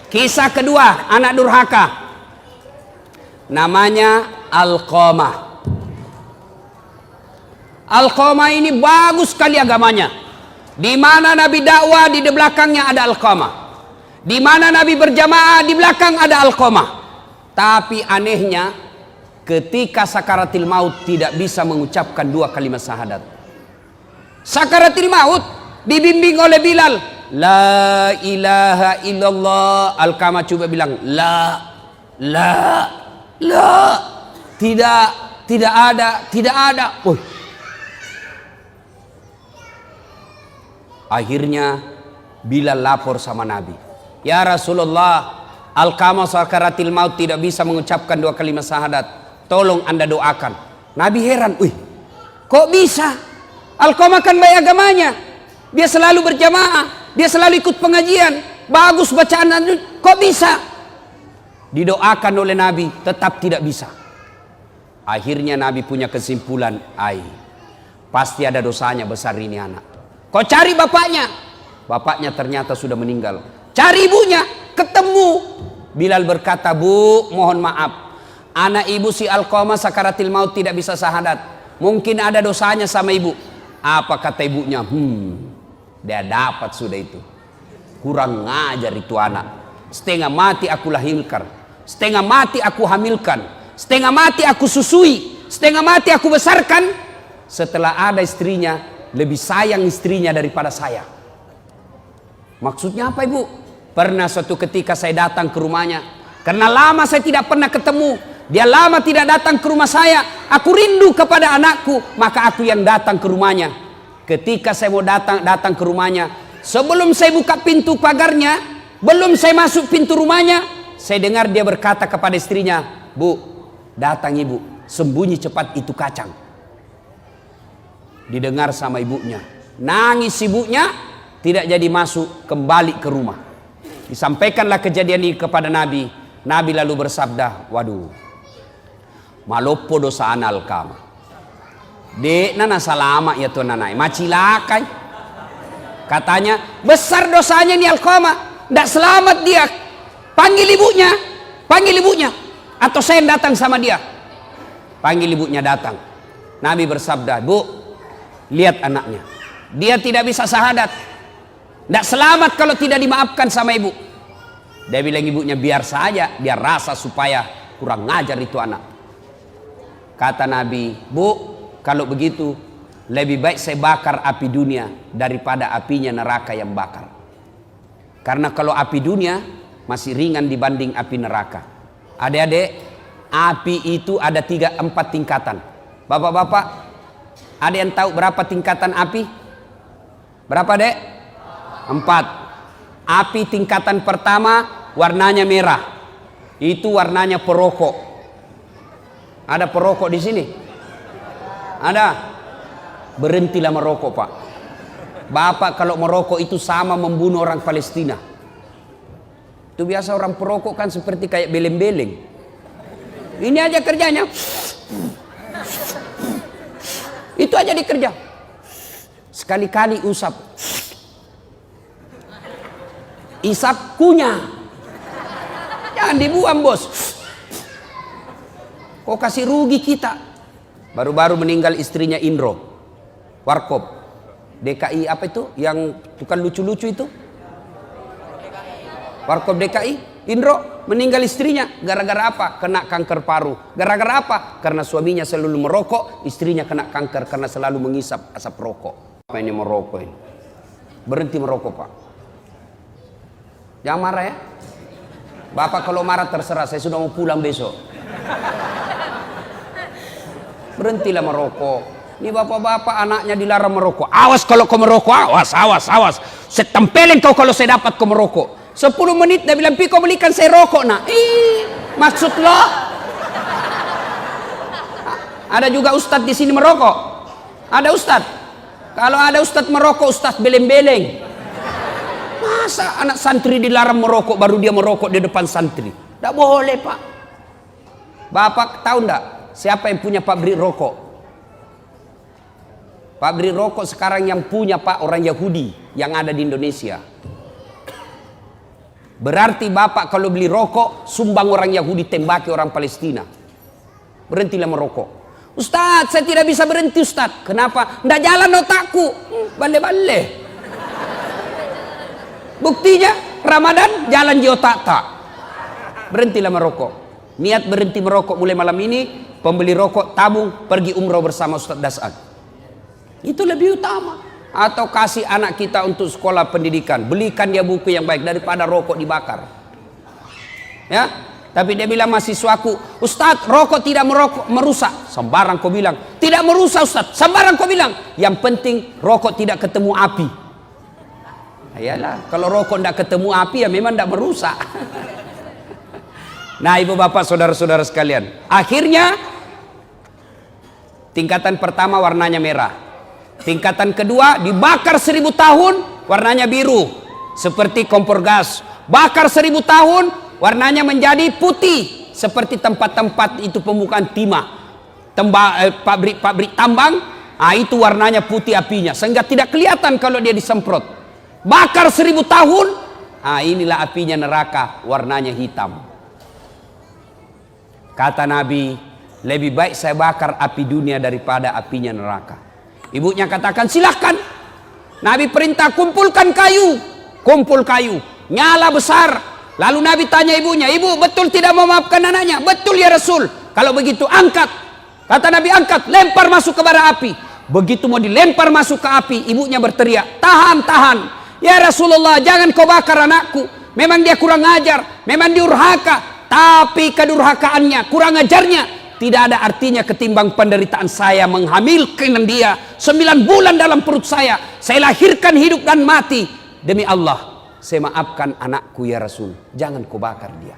Kisah kedua, anak durhaka. Namanya Alqamah. Alqamah ini bagus sekali agamanya. Di mana Nabi dakwah, di belakangnya ada Alqamah. Di mana Nabi berjamaah, di belakang ada Alqamah. Tapi anehnya, ketika sakaratil maut tidak bisa mengucapkan 2 kalimat syahadat. Sakaratil maut dibimbing oleh Bilal, la ilaha illallah. Alqamah coba bilang la. Tidak ada. Akhirnya Bilal lapor sama Nabi, ya Rasulullah, Alqamah sakaratil maut tidak bisa mengucapkan 2 kalimat syahadat, tolong Anda doakan. Nabi heran, kok bisa? Alqamah kan baik agamanya, dia selalu berjamaah, dia selalu ikut pengajian, bagus bacaan, kok bisa? Didoakan oleh Nabi, tetap tidak bisa. Akhirnya Nabi punya kesimpulan, pasti ada dosanya besar ini anak. Kau cari bapaknya. Bapaknya ternyata sudah meninggal. Cari ibunya, ketemu. Bilal berkata, Bu, mohon maaf, anak ibu si Alqamah sakaratil maut tidak bisa syahadat. Mungkin ada dosanya sama ibu. Apa kata ibunya? Dia dapat sudah itu. Kurang ngajar itu anak. Setengah mati aku lahirkan, setengah mati aku hamilkan, setengah mati aku susui, setengah mati aku besarkan. Setelah ada istrinya, lebih sayang istrinya daripada saya. Maksudnya apa ibu? Pernah suatu ketika saya datang ke rumahnya, karena lama saya tidak pernah ketemu, dia lama tidak datang ke rumah saya, aku rindu kepada anakku, maka aku yang datang ke rumahnya. Ketika saya mau datang ke rumahnya, sebelum saya buka pintu pagarnya, belum saya masuk pintu rumahnya, saya dengar dia berkata kepada istrinya, Bu, datang ibu, sembunyi cepat itu kacang. Didengar sama ibunya, nangis ibunya, tidak jadi masuk kembali ke rumah. Disampaikanlah kejadian ini kepada Nabi. Nabi lalu bersabda, waduh, malopo dosa ana Alqamah. Dek nana salama ya tuan nanai, macilakai. Katanya, besar dosanya nih Alqamah, tidak selamat dia. Panggil ibunya, atau saya yang datang sama dia. Panggil ibunya datang. Nabi bersabda, Bu, lihat anaknya, dia tidak bisa syahadat, tidak selamat kalau tidak dimaafkan sama ibu. Dia bilang ibunya, biar saja, dia rasa supaya kurang ngajar itu anak. Kata Nabi, Bu, kalau begitu lebih baik saya bakar api dunia daripada apinya neraka yang bakar. Karena kalau api dunia masih ringan dibanding api neraka. Adik-adik, api itu ada 3-4 tingkatan. Bapak-bapak, ada yang tahu berapa tingkatan api? Berapa dek? 4. Api tingkatan pertama warnanya merah. Itu warnanya perokok. Ada perokok di sini? Ada? Berhentilah merokok pak. Bapak kalau merokok itu sama membunuh orang Palestina. Itu biasa orang perokok kan seperti kayak beleng-beleng. Ini aja kerjanya. Itu aja dikerja. Sekali-kali usap. Isap kunyah. Jangan dibuang bos. Kok kasih rugi kita. Baru-baru meninggal istrinya Indro Warkop DKI apa itu yang tukang lucu-lucu itu, Warkop DKI. Indro meninggal istrinya gara-gara apa? Kena kanker paru. Gara-gara apa? Karena suaminya selalu merokok, istrinya kena kanker karena selalu mengisap asap rokok. Apa ini merokok ini? Berhenti merokok pak. Jangan marah ya. Bapak kalau marah terserah, saya sudah mau pulang besok. Berhentilah merokok. Ini bapak-bapak anaknya dilarang merokok. Awas kalau kau merokok, awas. Saya tempelin kau kalau saya dapat kau merokok. 10 menit dia bilang, Pi kau belikan saya rokok nak. Maksud lo? Ada juga ustadz di sini merokok. Ada ustadz. Kalau ada ustadz merokok, ustadz beleng-beleng. Masa anak santri dilarang merokok baru dia merokok di depan santri? Tidak boleh pak. Bapak tahu enggak siapa yang punya pabrik rokok? Pabrik rokok sekarang yang punya pak orang Yahudi yang ada di Indonesia. Berarti bapak kalau beli rokok, sumbang orang Yahudi, tembaki orang Palestina. Berhentilah merokok. Ustadz, saya tidak bisa berhenti Ustadz. Kenapa? Nggak jalan otakku. Bale-bale. Buktinya, Ramadan jalan di otak tak. Berhentilah merokok. Niat berhenti merokok mulai malam ini, pembeli rokok tabung, pergi umroh bersama Ustadz Das'ad. Itu lebih utama. Atau kasih anak kita untuk sekolah pendidikan, belikan dia buku yang baik daripada rokok dibakar. Ya, tapi dia bilang mahasiswaku, Ustadz, rokok tidak merusak. Sembarang kau bilang. Tidak merusak Ustadz, sembarang kau bilang. Yang penting rokok tidak ketemu api. Ayalah, kalau rokok tidak ketemu api ya memang tidak merusak. Nah, ibu bapak saudara-saudara sekalian, akhirnya tingkatan pertama warnanya merah. Tingkatan kedua dibakar 1000 tahun, warnanya biru seperti kompor gas. Bakar 1000 tahun, warnanya menjadi putih seperti tempat-tempat itu pembukaan timah, pabrik tambang. Itu warnanya putih apinya sehingga tidak kelihatan kalau dia disemprot. Bakar 1000 tahun, inilah apinya neraka, warnanya hitam. Kata Nabi, lebih baik saya bakar api dunia daripada apinya neraka. Ibunya katakan, silahkan. Nabi perintah, kumpulkan kayu. Kumpul kayu, nyala besar. Lalu Nabi tanya ibunya, ibu betul tidak memaafkan anaknya? Betul ya Rasul. Kalau begitu angkat. Kata Nabi, angkat, lempar masuk ke bara api. Begitu mau dilempar masuk ke api, ibunya berteriak, tahan, tahan. Ya Rasulullah, jangan kau bakar anakku. Memang dia kurang ajar, memang diurhaka. Tapi kedurhakaannya, kurang ajarnya tidak ada artinya ketimbang penderitaan saya menghamilkan dia 9 bulan dalam perut saya. Saya lahirkan hidup dan mati. Demi Allah, saya maafkan anakku ya Rasul. Jangan kau bakar dia.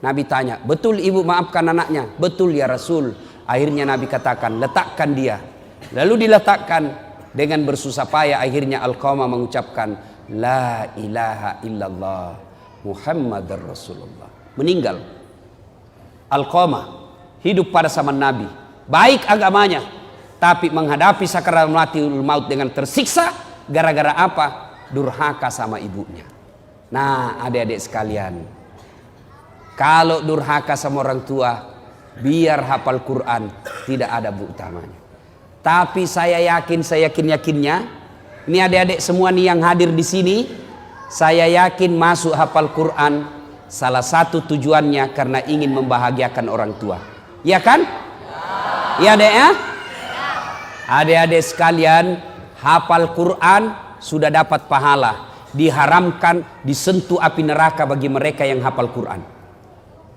Nabi tanya, betul ibu maafkan anaknya? Betul ya Rasul. Akhirnya Nabi katakan, letakkan dia. Lalu diletakkan dengan bersusah payah. Akhirnya Alqamah mengucapkan, La ilaha illallah Muhammadar Rasulullah. Meninggal. Alqamah hidup pada zaman Nabi, baik agamanya, tapi menghadapi sakaratul maut dengan tersiksa. Gara-gara apa? Durhaka sama ibunya. Nah, adik-adik sekalian, kalau durhaka sama orang tua, biar hafal Quran, tidak ada bu utamanya. Tapi saya yakin-yakinnya, ini adik-adik semua nih yang hadir di sini, saya yakin masuk hafal Quran salah satu tujuannya karena ingin membahagiakan orang tua. Ya kan? Ya dek ya? Adik-adik sekalian, hafal Quran sudah dapat pahala. Diharamkan disentuh api neraka bagi mereka yang hafal Quran.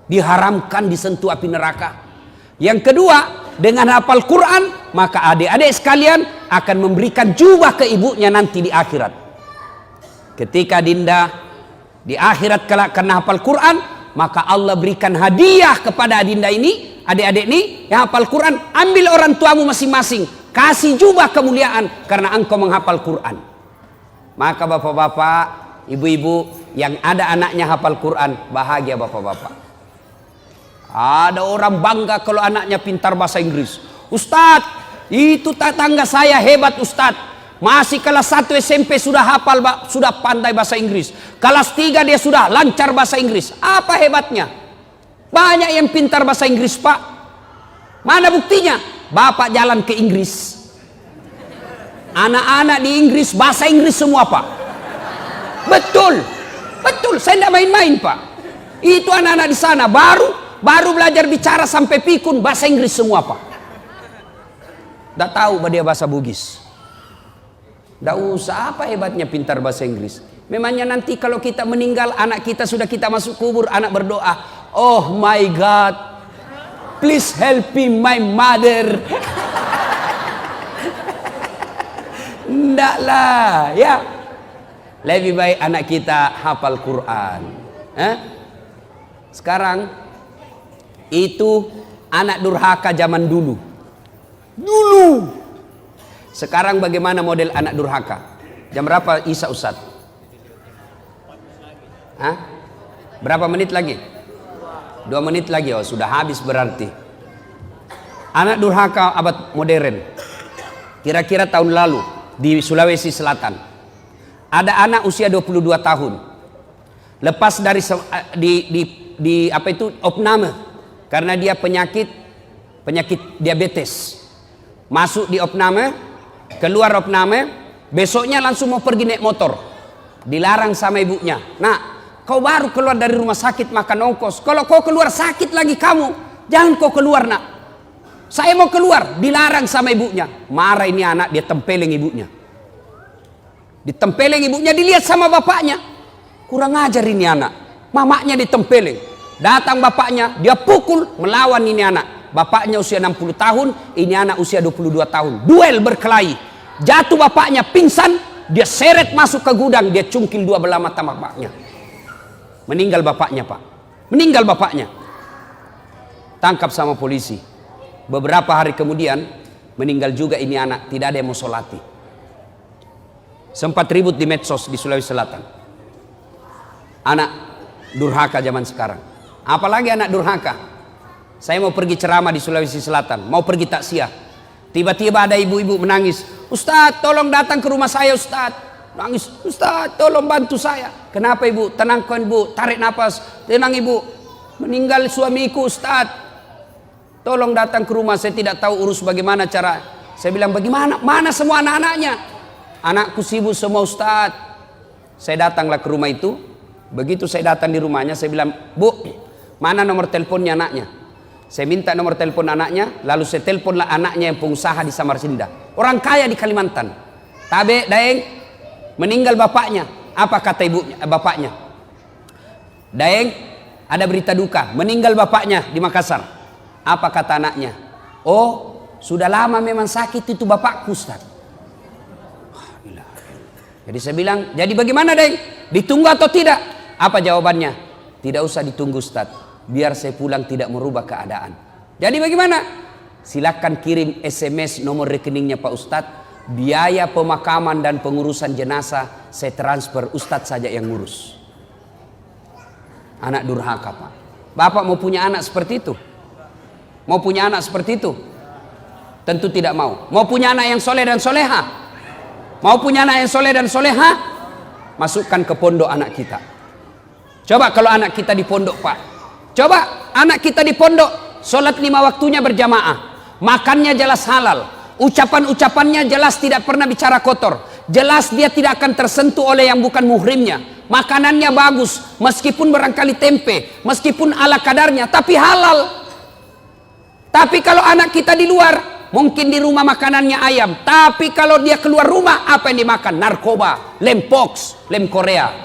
Diharamkan disentuh api neraka. Yang kedua, dengan hafal Quran, maka adik-adik sekalian akan memberikan jubah ke ibunya nanti di akhirat. Ketika dinda di akhirat karena hafal Quran, maka Allah berikan hadiah kepada adinda ini. Adik-adik ini yang hafal Quran, ambil orang tuamu masing-masing, kasih jubah kemuliaan karena engkau menghafal Quran. Maka bapak-bapak, ibu-ibu yang ada anaknya hafal Quran, bahagia bapak-bapak. Ada orang bangga kalau anaknya pintar bahasa Inggris. Ustadz, itu tetangga saya hebat Ustadz. Masih kelas 1 SMP sudah hafal, sudah pandai bahasa Inggris. Kelas 3 dia sudah lancar bahasa Inggris. Apa hebatnya? Banyak yang pintar bahasa Inggris pak. Mana buktinya? Bapak jalan ke Inggris, anak-anak di Inggris bahasa Inggris semua pak. Betul, betul. Saya tidak main-main pak. Itu anak-anak di sana baru belajar bicara sampai pikun bahasa Inggris semua pak. Tidak tahu dia bahasa Bugis. Tidak usah, apa hebatnya pintar bahasa Inggris. Memangnya nanti kalau kita meninggal, anak kita sudah kita masuk kubur, anak berdoa, oh my God, please help me my mother. Enggak lah ya. Lebih baik anak kita hafal Quran. Sekarang itu anak durhaka zaman dulu. Sekarang bagaimana model anak durhaka? Jam berapa Isya Ustaz? Berapa menit lagi? 2 menit lagi. Oh sudah habis berarti. Anak durhaka abad modern. Kira-kira tahun lalu di Sulawesi Selatan. Ada anak usia 22 tahun. lepas dari di apa itu opname, karena dia penyakit diabetes, masuk di opname, keluar opname, besoknya langsung mau pergi naik motor, dilarang sama ibunya. Nah, kau baru keluar dari rumah sakit makan ongkos, kalau kau keluar sakit lagi kamu, jangan kau keluar nak, saya mau keluar, dilarang sama ibunya. Marah ini anak, dia tempeleng ibunya, ditempeleng ibunya, dilihat sama bapaknya, kurang ajar ini anak, mamanya ditempeleng, datang bapaknya, dia pukul, melawan ini anak. Bapaknya usia 60 tahun, ini anak usia 22 tahun, duel berkelahi, jatuh bapaknya pingsan, dia seret masuk ke gudang, dia cungkil dua belah mata bapaknya, meninggal bapaknya pak, meninggal bapaknya, tangkap sama polisi. Beberapa hari kemudian meninggal juga ini anak, tidak ada yang mau solati. Sempat ribut di medsos di Sulawesi Selatan. Anak durhaka zaman sekarang. Apalagi anak durhaka. Saya mau pergi ceramah di Sulawesi Selatan, mau pergi takziah. Tiba-tiba ada ibu-ibu menangis, Ustadz tolong datang ke rumah saya Ustadz. Nangis, Ustadz tolong bantu saya. Kenapa ibu? Tenangkan ibu, tarik nafas. Tenang ibu, meninggal suamiku Ustadz. Tolong datang ke rumah, saya tidak tahu urus bagaimana cara. Saya bilang bagaimana? Mana semua anak-anaknya? Anakku sibuk semua Ustadz. Saya datanglah ke rumah itu. Begitu saya datang di rumahnya, saya bilang, Bu, mana nomor teleponnya anaknya? Saya minta nomor telepon anaknya, lalu saya teleponlah anaknya yang pengusaha di Samarinda, orang kaya di Kalimantan. Tabe Daeng, meninggal bapaknya. Apa kata ibunya, bapaknya? Daeng, ada berita duka, meninggal bapaknya di Makassar. Apa kata anaknya? Oh, sudah lama memang sakit itu bapakku Ustaz. Jadi saya bilang, jadi bagaimana Daeng? Ditunggu atau tidak? Apa jawabannya? Tidak usah ditunggu Ustaz, biar saya pulang tidak merubah keadaan. Jadi bagaimana? Silakan kirim SMS nomor rekeningnya Pak Ustadz, biaya pemakaman dan pengurusan jenazah saya transfer, Ustadz saja yang ngurus. Anak durhaka Pak. Bapak mau punya anak seperti itu? Mau punya anak seperti itu? Tentu tidak mau. Mau punya anak yang soleh dan soleha? Mau punya anak yang soleh dan soleha? Masukkan ke pondok anak kita. Coba kalau anak kita di pondok Pak, coba anak kita di pondok, sholat 5 waktunya berjamaah, makannya jelas halal, ucapan-ucapannya jelas tidak pernah bicara kotor, jelas dia tidak akan tersentuh oleh yang bukan muhrimnya, makanannya bagus, meskipun barangkali tempe, meskipun ala kadarnya, tapi halal. Tapi kalau anak kita di luar, mungkin di rumah makanannya ayam, tapi kalau dia keluar rumah, apa yang dimakan? Narkoba, lem pox, lem Korea.